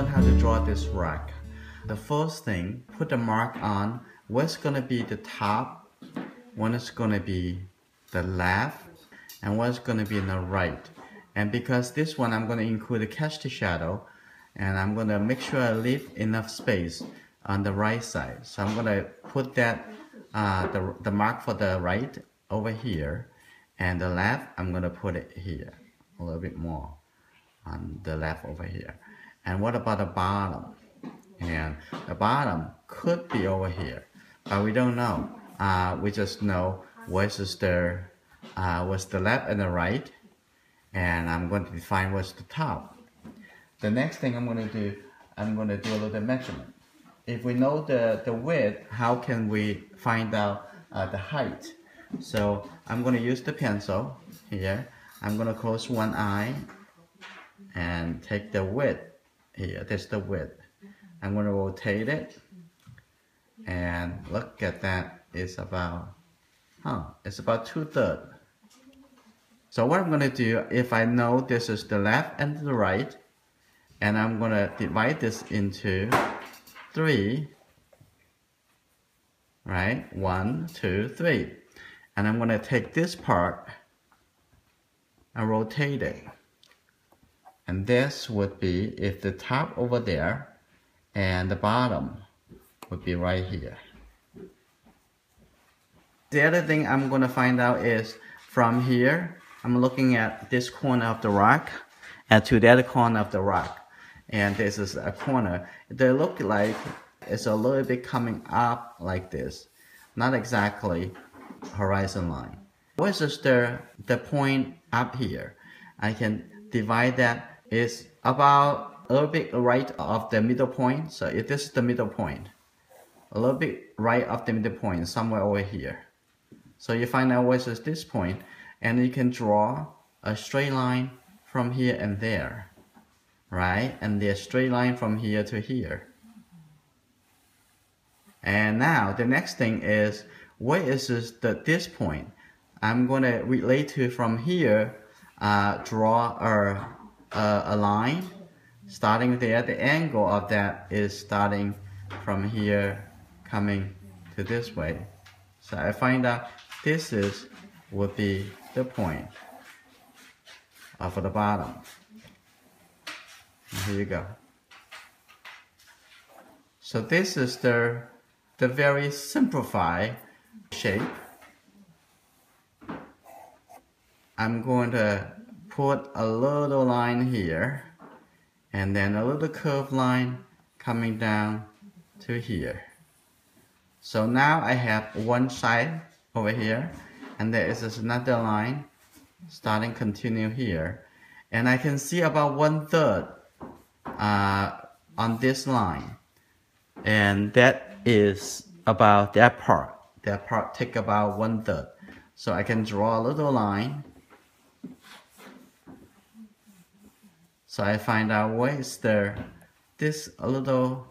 learn how to draw this rock. The first thing, put the mark on what's going to be the top, when it's going to be the left, and what's going to be in the right. And because this one I'm going to include a catch the shadow, and I'm going to make sure I leave enough space on the right side. So I'm going to put that the mark for the right over here, and the left I'm going to put it here a little bit more on the left over here. And what about the bottom? And the bottom could be over here, but we don't know. We just know what's the left and the right, and I'm going to define what's the top. The next thing I'm going to do a little measurement. If we know the width, how can we find out the height? So I'm going to use the pencil here. I'm going to close one eye and take the width here. That's the width. I'm going to rotate it, and look at that. It's about 2/3. So what I'm going to do, if I know this is the left and the right, and I'm going to divide this into 3, right? 1, 2, 3. And I'm going to take this part and rotate it. And this would be if the top over there, and the bottom would be right here. The other thing I'm going to find out is from here, I'm looking at this corner of the rock and to the other corner of the rock. And this is a corner. They look like it's a little bit coming up like this. Not exactly horizon line. What is the point up here? I can divide that. It's about a little bit right of the middle point. So if this is the middle point, a little bit right of the middle point, somewhere over here. So you find out what is this point, and you can draw a straight line from here and there, right? And the straight line from here to here. And now the next thing is, what is this point? I'm going to relate to from here, draw a line starting there. The angle of that is starting from here, coming to this way. So I find out this would be the point for the bottom. And here you go. So this is the very simplified shape. I'm going to put a little line here, and then a little curved line coming down to here. So now I have one side over here, and there is another line starting continue here, and I can see about 1/3 on this line, and that is about that part. That part take about 1/3. So I can draw a little line. So I find out where is this a little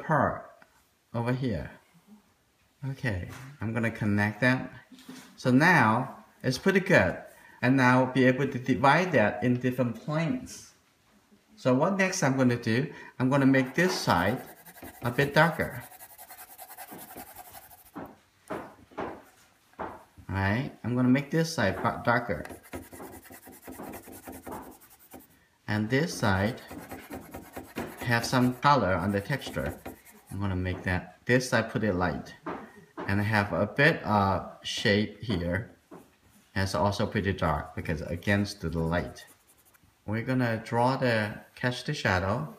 part over here. Okay, I'm gonna connect that. So now it's pretty good, and now I'll be able to divide that in different planes. So what next I'm gonna do? I'm gonna make this side a bit darker. Alright, I'm gonna make this side darker. And this side have some color on the texture. I'm gonna make that. This side put it light, and I have a bit of shape here. And it's also pretty dark because against the light. We're gonna draw catch the shadow.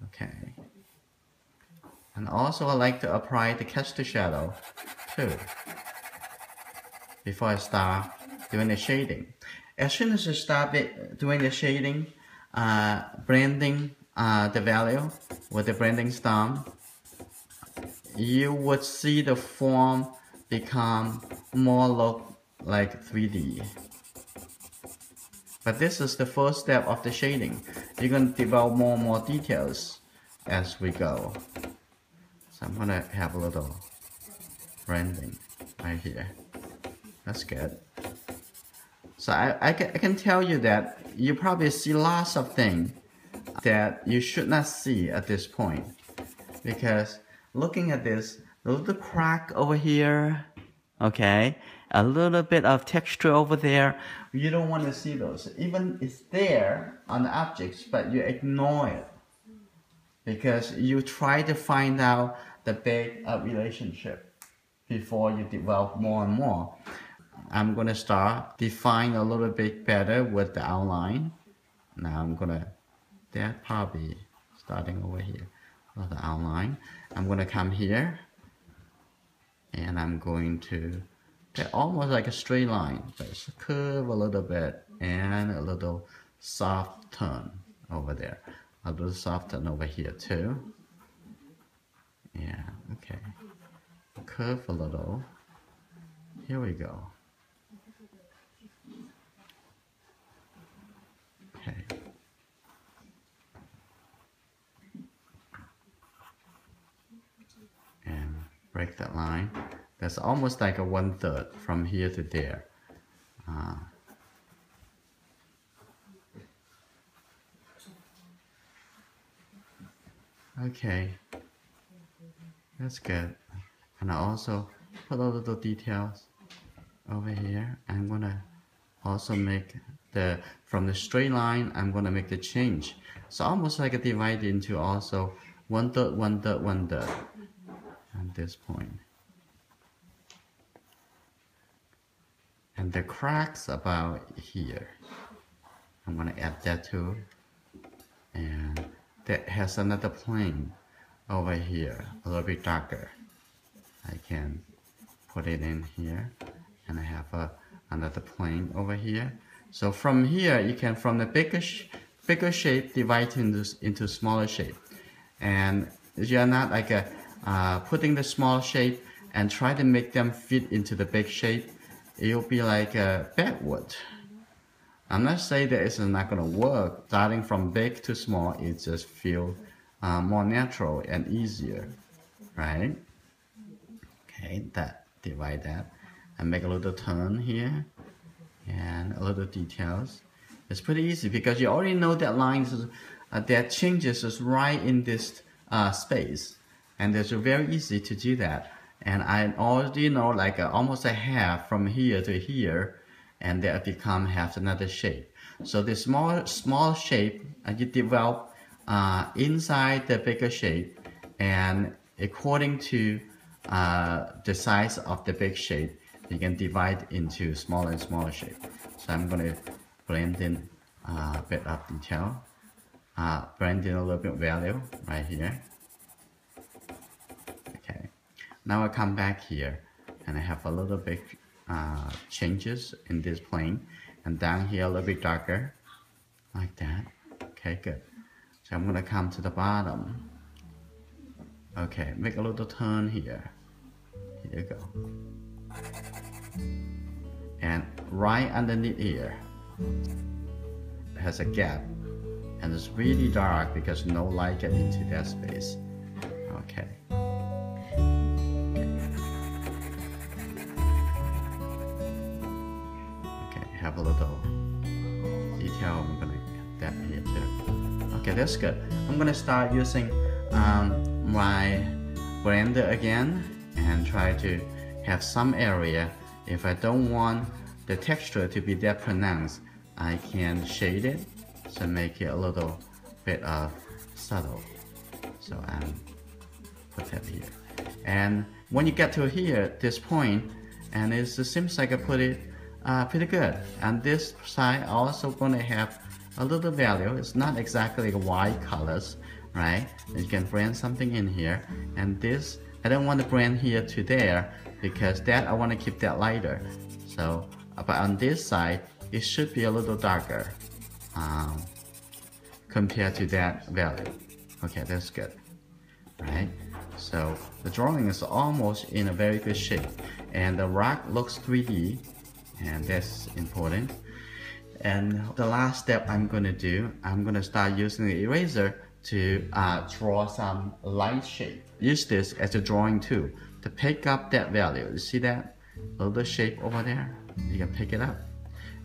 Okay. And also I like to apply the catch the shadow too, before I start doing the shading. As soon as you start doing the shading, blending the value with the blending stone, you would see the form become more look like 3D. But this is the first step of the shading. You're going to develop more and more details as we go. So I'm going to have a little blending right here. That's good. So I can tell you that you probably see lots of things that you should not see at this point, because looking at this, a little crack over here, okay, a little bit of texture over there, you don't want to see those. Even it's there on the objects, but you ignore it because you try to find out the big relationship before you develop more and more. I'm going to start define a little bit better with the outline. Now I'm going to, that probably starting over here with the outline. I'm going to come here and I'm going to, they're almost like a straight line, but it's a curve a little bit and a little soft turn over there. A little soft turn over here too. Yeah, okay. Curve a little. Here we go. Okay. And break that line. That's almost like a 1/3 from here to there. Okay, that's good. And I also put a little details over here. I'm gonna also make the, from the straight line, I'm gonna make the change. So almost like a divide into also 1/3, 1/3, 1/3 at this point. And the cracks about here, I'm gonna add that too. And that has another plane over here, a little bit darker. I can put it in here, and I have another plane over here. So from here, you can, from the bigger shape, divide into smaller shape. And you're not like putting the small shape and try to make them fit into the big shape. It'll be like a backward. I'm not saying that it's not going to work. Starting from big to small, it just feels more natural and easier, right? Okay, divide that, and make a little turn here, and a little details. It's pretty easy because you already know that lines, that changes is right in this space, and it's very easy to do that. And I already know like almost a half from here to here, and that become half another shape. So the small shape you develop inside the bigger shape, and according to the size of the big shape, you can divide into smaller and smaller shape. So I'm going to blend in a bit of detail, blend in a little bit of value right here. Okay, now I come back here and I have a little bit changes in this plane, and down here a little bit darker, like that. Okay, good. So I'm gonna come to the bottom. Okay, make a little turn here. Here you go. And right underneath here, it has a gap, and it's really dark because no light gets into that space. Okay. Have a little detail. I'm gonna get that here too. Okay, that's good. I'm gonna start using my blender again and try to have some area. If I don't want the texture to be that pronounced, I can shade it to make it a little bit of subtle. So I'm put that here. And when you get to here, this point, and it seems like I put it pretty good. And this side also going to have a little value. It's not exactly like white colors, right? And you can blend something in here. And this, I don't want to blend here to there because that I want to keep that lighter. So, but on this side, it should be a little darker compared to that value. Okay, that's good, right? So the drawing is almost in a very good shape, and the rock looks 3D. And that's important. And the last step I'm going to do, I'm going to start using the eraser to draw some light shape. Use this as a drawing tool to pick up that value. You see that little shape over there? You can pick it up.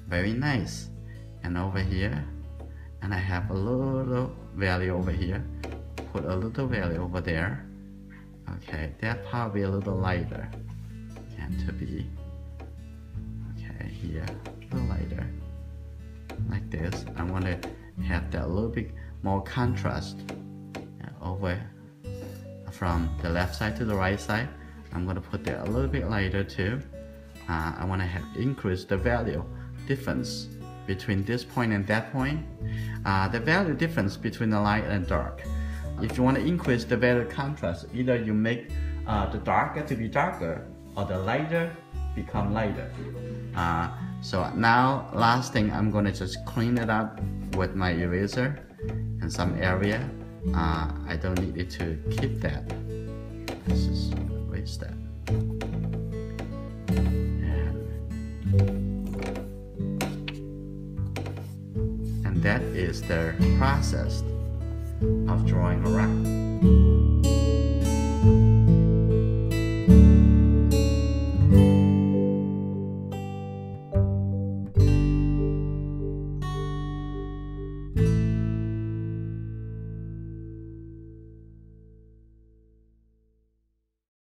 Very nice. And over here, and I have a little value over here, put a little value over there. Okay, that part will be a little lighter, and to be, okay, here, a little lighter, like this. I want to have that a little bit more contrast over from the left side to the right side. I'm going to put that a little bit lighter too. I want to have increase the value difference between this point and that point. The value difference between the light and dark. If you want to increase the value contrast, either you make the darker to be darker or the lighter become lighter. So now last thing, I'm going to just clean it up with my eraser in some area. I don't need it to keep that. Let's just erase that. And that is the process of drawing a rock.